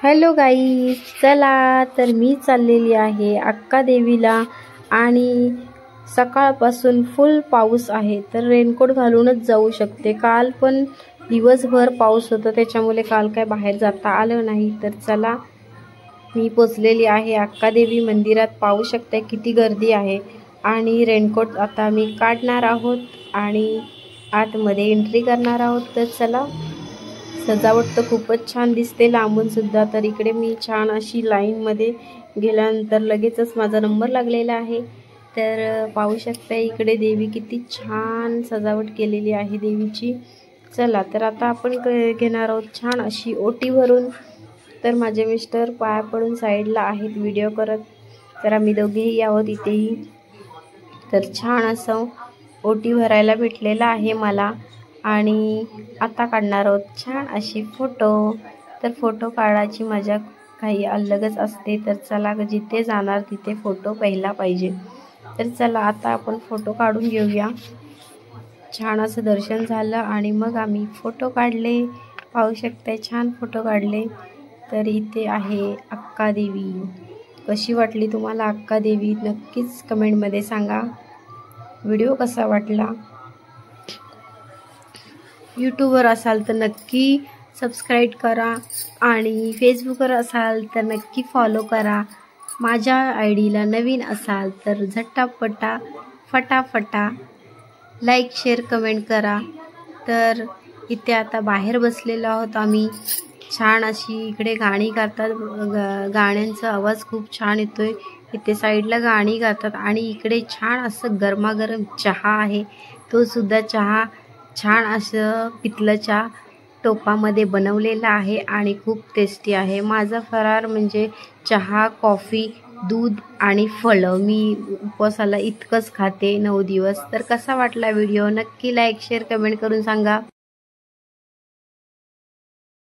Hello guys, चला तर मी चाललेली आहे अक्का देवीला आणि सकाळपासून फुल पाऊस आहे तर रेनकोट घालूनच जाऊ शकते। काल पण दिवसभर पाऊस होता त्याच्यामुळे काल काय बाहेर जाता आलं नाही। तर चला मी पोचलेली आहे अक्का देवी मंदिरात। पाहू शकता किती गर्दी आहे आणि रेनकोट आता मी काढणार आहोत आणि आतमध्ये एंट्री करणार आहोत। तर चला, सजावट तर खूपच छान दिसते लांबून सुद्धा। तर इकडे मी छान अशी लाईन मध्ये गेल्यानंतर लगेचच माझा नंबर लागलेला आहे। तर पाहू शकता इकडे देवी किती छान सजावट केलेली आहे देवीची। चला तर आता आपण घेणार आहोत छान अशी ओटी भरून। तर माझे मिस्टर पाया पडून साईडला आहेत व्हिडिओ करत, तर आम्ही दोघेही आहोत इथेही। तर छान असं ओटी भरायला भेटलेला आहे मला आणि आता काढणार आहोत छान अशी फोटो। तर फोटो काढायची मजा काही अलगच असते। तर चला, जिथे जाणार तिथे फोटो पहिला पाहिजे। तर चला आता आपण फोटो काढून घेऊया। छान असं दर्शन झालं आणि मग आम्ही फोटो काढले। पाहू शकता छान फोटो काढले। तर इथे आहे अक्का देवी। कशी वाटली तुम्हाला अक्का देवी नक्कीच कमेंटमध्ये सांगा। व्हिडिओ कसा वाटला, यूट्यूबवर असाल तर नक्की सबस्क्राईब करा आणि फेसबुकवर असाल तर नक्की फॉलो करा। माझ्या आयडीला नवीन असाल तर झटापटा फटाफटा लाईक शेअर कमेंट करा। तर इथे आता बाहेर बसलेलो आहोत आम्ही। छान अशी इकडे गाणी गातात, गाण्यांचा आवाज खूप छान येतोय। इथे साईडला गाणी गातात आणि इकडे छान असं गरमागरम चहा आहे। तो सुद्धा चहा छान असं पितळाच्या टोपामध्ये बनवलेला आहे आणि खूप टेस्टी आहे। माझा फरार म्हणजे चहा, कॉफी, दूध आणि फळं। मी उपवासाला इतकंच खाते 9 दिवस। तर कसा वाटला व्हिडिओ नक्की लाईक शेअर कमेंट करून सांगा।